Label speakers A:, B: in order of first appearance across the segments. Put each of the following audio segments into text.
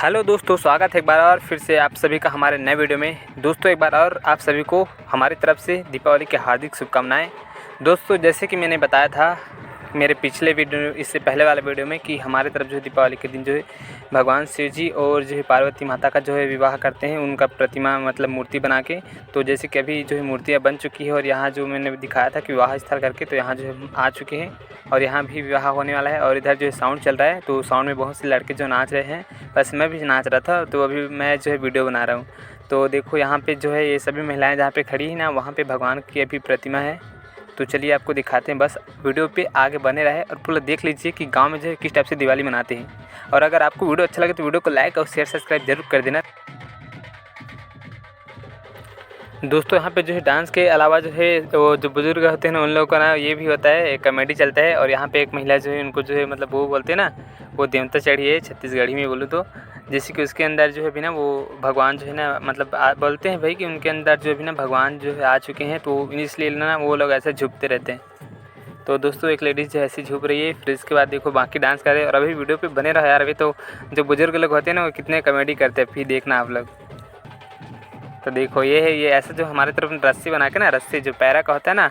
A: Hello दोस्तों, स्वागत है एक बार और फिर से आप सभी का हमारे नए वीडियो में। दोस्तों एक बार और आप सभी को हमारी तरफ से दीपावली की हार्दिक शुभकामनाएं। दोस्तों जैसे कि मैंने बताया था मेरे पिछले वीडियो, इससे पहले वाले वीडियो में, कि हमारे तरफ जो है दीपावली के दिन जो है भगवान शिव जी और जो है पार्वती माता का जो है विवाह करते हैं, उनका प्रतिमा मतलब मूर्ति बना के। तो जैसे कि अभी जो है मूर्तियाँ बन चुकी है और यहाँ जो मैंने दिखाया था कि विवाह स्थल करके, तो यहाँ जो है आ चुके हैं और यहाँ भी विवाह होने वाला है। और इधर जो है साउंड चल रहा है, तो साउंड में बहुत से लड़के जो नाच रहे हैं, बस मैं भी नाच रहा था। तो अभी मैं जो है वीडियो बना रहा हूँ। तो देखो यहाँ पे जो है ये सभी महिलाएं जहाँ पे खड़ी हैं ना, वहाँ पे भगवान की अभी प्रतिमा है। तो चलिए आपको दिखाते हैं, बस वीडियो पे आगे बने रहे और पूरा देख लीजिए कि गांव में जो है किस टाइप से दिवाली मनाते हैं। और अगर आपको वीडियो अच्छा लगे तो वीडियो को लाइक और शेयर सब्सक्राइब जरूर कर देना। दोस्तों यहाँ पे जो है डांस के अलावा जो है वो जो बुजुर्ग होते हैं ना, उन लोगों का ना ये भी होता है, एक कॉमेडी चलता है। और यहाँ पे एक महिला जो है उनको जो है मतलब वो बोलते हैं ना, वो देवता चढ़ी है छत्तीसगढ़ी में बोलूँ तो। जैसे कि उसके अंदर जो है भी ना वो भगवान जो है ना मतलब बोलते हैं भाई कि उनके अंदर जो है भी ना भगवान जो है आ चुके हैं, तो इसलिए ना वो लोग ऐसे झुकते रहते हैं। तो दोस्तों एक लेडीज़ जो ऐसी झुक रही है, फिर इसके बाद देखो बाकी डांस कर रहे हैं। और अभी वीडियो पे बने रहो यार। अभी तो जो बुजुर्ग लोग होते हैं ना, वो कितने कॉमेडी करते हैं, फिर देखना आप लोग। तो देखो ये है, ये ऐसे जो हमारे तरफ रस्सी बना के ना, रस्सी जो पैरा का होता है ना,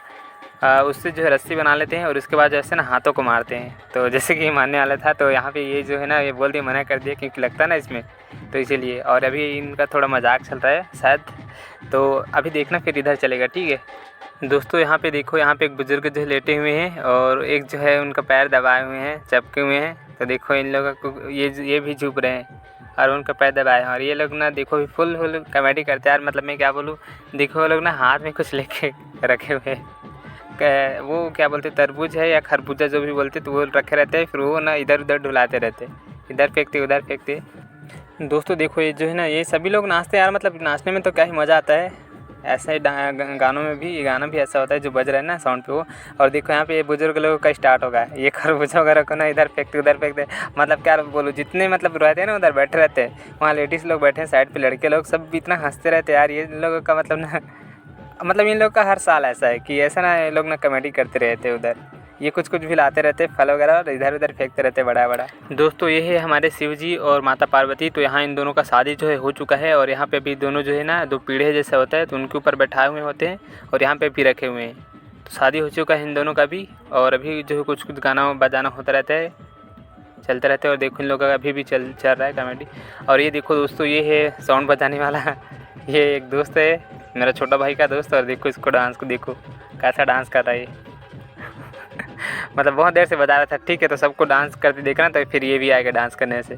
A: उससे जो है रस्सी बना लेते हैं और उसके बाद जैसे ना हाथों को मारते हैं। तो जैसे कि मारने वाला था, तो यहाँ पे ये जो है ना ये बोल दिया, मना कर दिया क्योंकि लगता है ना इसमें, तो इसीलिए। और अभी इनका थोड़ा मजाक चल रहा है शायद, तो अभी देखना फिर इधर चलेगा, ठीक है। दोस्तों यहाँ पे देखो, यहाँ पे एक बुजुर्ग जो है लेटे हुए हैं और एक जो है उनका पैर दबाए हुए हैं, चपके हुए हैं। तो देखो इन लोगों को ये भी झुक रहे हैं और उनका पैर दबाए हैं। और ये लोग ना देखो फुल कॉमेडी करते हैं यार, मतलब मैं क्या बोलूँ। देखो वो लोग ना हाथ में कुछ लेके रखे हुए हैं, वो क्या बोलते तरबूज है या खरबूजा जो भी बोलते, तो वो रखे रहते हैं। फिर वो ना इधर उधर डुलाते रहते, इधर फेंकते उधर फेंकते। दोस्तों देखो ये जो है ना, ये सभी लोग नाचते हैं यार, मतलब नाचने में तो क्या ही मज़ा आता है। ऐसा ही गानों में भी, ये गाना भी ऐसा होता है जो बज रहा है ना साउंड पे वो। और देखो यहाँ पे ये बुजुर्ग लोगों का स्टार्ट होगा, ये खरबूजा वगैरह को ना इधर फेंकते उधर फेंकते। मतलब क्या बोलूँ, जितने मतलब रहते हैं ना उधर बैठे रहते हैं, वहाँ लेडीज़ लोग बैठे हैं साइड पे, लड़के लोग सब भी इतना हंसते रहते हैं यार। ये लोगों का मतलब ना मतलब इन लोग का हर साल ऐसा है कि ऐसा ना ये लोग ना कॉमेडी करते रहते हैं उधर। ये कुछ भी लाते रहते हैं फल वगैरह और इधर उधर फेंकते रहते हैं बड़ा बड़ा। दोस्तों ये है हमारे शिव जी और माता पार्वती। तो यहाँ इन दोनों का शादी जो है हो चुका है और यहाँ पे अभी दोनों जो है ना दो पीढ़े जैसा होता है, तो उनके ऊपर बैठाए हुए होते हैं और यहाँ पे भी रखे हुए हैं। तो शादी हो चुका है इन दोनों का भी। और अभी जो है कुछ गाना बजाना होता रहता है, चलते रहते हैं। और देखो इन लोगों का अभी भी चल रहा है कॉमेडी। और ये देखो दोस्तों, ये है साउंड बजाने वाला ये एक दोस्त है, मेरा छोटा भाई का दोस्त। और देखो इसको डांस को, देखो कैसा डांस कर रहा है ये मतलब बहुत देर से बजा रहा था, ठीक है। तो सबको डांस करते देखना, तो फिर ये भी आएगा डांस करने से।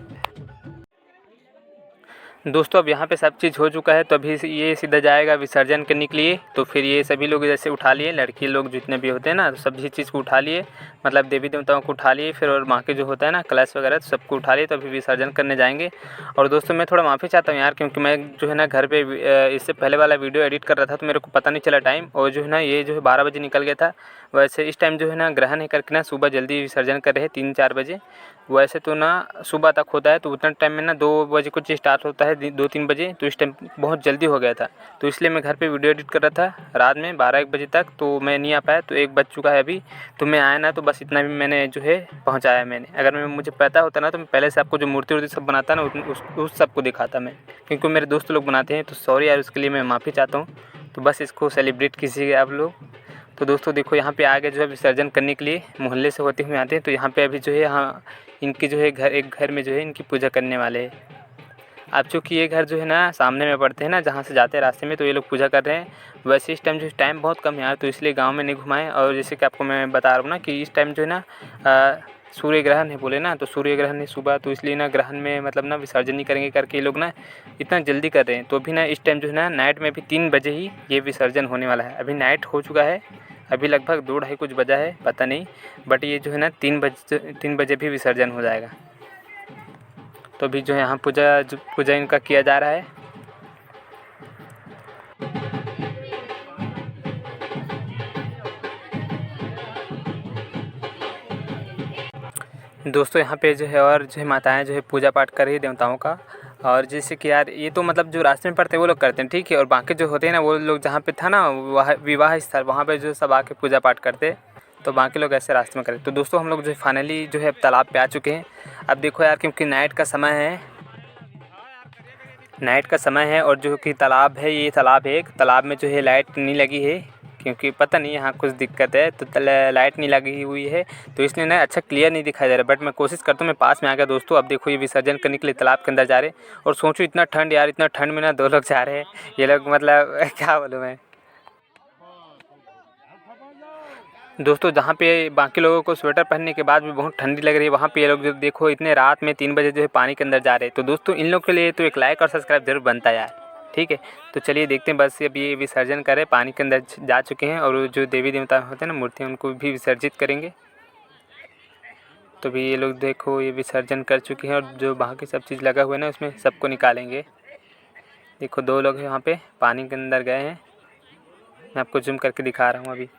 A: दोस्तों अब यहाँ पे सब चीज़ हो चुका है, तो अभी ये सीधा जाएगा विसर्जन करने के लिए। तो फिर ये सभी लोग जैसे उठा लिए, लड़की लोग जितने भी होते हैं ना, तो सभी चीज़ को उठा लिए, मतलब देवी देवताओं को उठा लिए। फिर और माँ के जो होता है ना कलश वगैरह, तो सबको उठा लिए। तो अभी विसर्जन करने जाएंगे। और दोस्तों मैं थोड़ा माफ़ी चाहता हूँ यार, क्योंकि मैं जो है ना घर पर इससे पहले वाला वीडियो एडिट कर रहा था, तो मेरे को पता नहीं चला टाइम। और जो है ना ये जो है 12 बजे निकल गया था। वैसे इस टाइम जो है ना ग्रहण है करके ना सुबह जल्दी विसर्जन कर रहे हैं 3-4 बजे। वैसे तो ना सुबह तक होता है, तो उतना टाइम में ना 2 बजे कुछ स्टार्ट होता है, 2-3 बजे। तो इस टाइम बहुत जल्दी हो गया था, तो इसलिए मैं घर पे वीडियो एडिट कर रहा था रात में 12-1 बजे तक। तो मैं नहीं आ पाया, तो 1 बज चुका है अभी। तो मैं आया ना, तो बस इतना भी मैंने जो है पहुँचाया मैंने। अगर मुझे पता होता ना, तो मैं पहले से आपको जो मूर्ति वूर्ति सब बनाता ना, उस सबको दिखाता मैं, क्योंकि मेरे दोस्त लोग बनाते हैं। तो सॉरी यार, उसके लिए मैं माफ़ी चाहता हूँ। तो बस इसको सेलिब्रेट कीजिए आप लोग। तो दोस्तों देखो यहाँ पे आगे जो है विसर्जन करने के लिए मोहल्ले से होते हुए आते हैं। तो यहाँ पे अभी जो है यहाँ इनके जो है एक घर में जो है इनकी पूजा करने वाले हैं। अब चूँकि ये घर जो है ना सामने में पड़ते हैं ना, जहाँ से जाते हैं रास्ते में, तो ये लोग पूजा कर रहे हैं। वैसे इस टाइम जो टाइम बहुत कम है यार, तो इसलिए गाँव में नहीं घुमाएं। और जैसे कि आपको मैं बता रहा हूँ ना कि इस टाइम जो है ना सूर्य ग्रहण है बोले ना, तो सूर्य ग्रहण है सुबह, तो इसलिए ना ग्रहण में मतलब ना विसर्जन नहीं करेंगे करके ये लोग ना इतना जल्दी कर रहे हैं। तो अभी ना इस टाइम जो है ना नाइट में भी 3 बजे ही ये विसर्जन होने वाला है। अभी नाइट हो चुका है, अभी लगभग 2-2:30 कुछ बजा है, पता नहीं। बट ये जो है ना 3 बजे भी विसर्जन हो जाएगा। तो अभी जो है यहाँ पूजा इनका किया जा रहा है। दोस्तों यहाँ पे जो है और जो है माताएं जो है पूजा पाठ कर रही है देवताओं का। और जैसे कि यार ये तो मतलब जो रास्ते में पड़ते हैं वो लोग करते हैं, ठीक है। और बाकी जो होते हैं ना, वो लोग जहाँ पे था ना वह विवाह स्थल, वहाँ पे जो सब आके पूजा पाठ करते। तो बाकी लोग ऐसे रास्ते में करें। तो दोस्तों हम लोग जो है फाइनली जो है तालाब पे आ चुके हैं। अब देखो यार, क्योंकि नाइट का समय है, नाइट का समय है और जो कि तालाब है, ये तालाब है एक, तालाब में जो है लाइट नहीं लगी है क्योंकि पता नहीं यहाँ कुछ दिक्कत है, तो लाइट नहीं लगी हुई है तो इसलिए ना अच्छा क्लियर नहीं दिखाई दे रहा। बट मैं कोशिश करता हूँ, मैं पास में आ गया दोस्तों। अब देखो ये विसर्जन करने के लिए तालाब के अंदर जा रहे हैं और सोचो इतना ठंड यार, इतना ठंड में ना 2 लोग जा रहे हैं। ये लोग मतलब क्या बोलूँ मैं दोस्तों, जहाँ पे बाकी लोगों को स्वेटर पहनने के बाद भी बहुत ठंडी लग रही है, वहाँ पे ये लोग जो देखो इतने रात में 3 बजे जो है पानी के अंदर जा रहे हैं। तो दोस्तों इन लोग के लिए तो एक लाइक और सब्सक्राइब जरूर बनता है यार, ठीक है। तो चलिए देखते हैं, बस अभी ये विसर्जन करें, पानी के अंदर जा चुके हैं और जो देवी देवता होते हैं ना मूर्तियाँ, उनको भी विसर्जित करेंगे। तो भी ये लोग देखो ये विसर्जन कर चुके हैं और जो बाकी सब चीज़ लगा हुआ है ना उसमें सबको निकालेंगे। देखो 2 लोग हैं वहाँ पे पानी के अंदर गए हैं, मैं आपको जूम करके दिखा रहा हूँ अभी।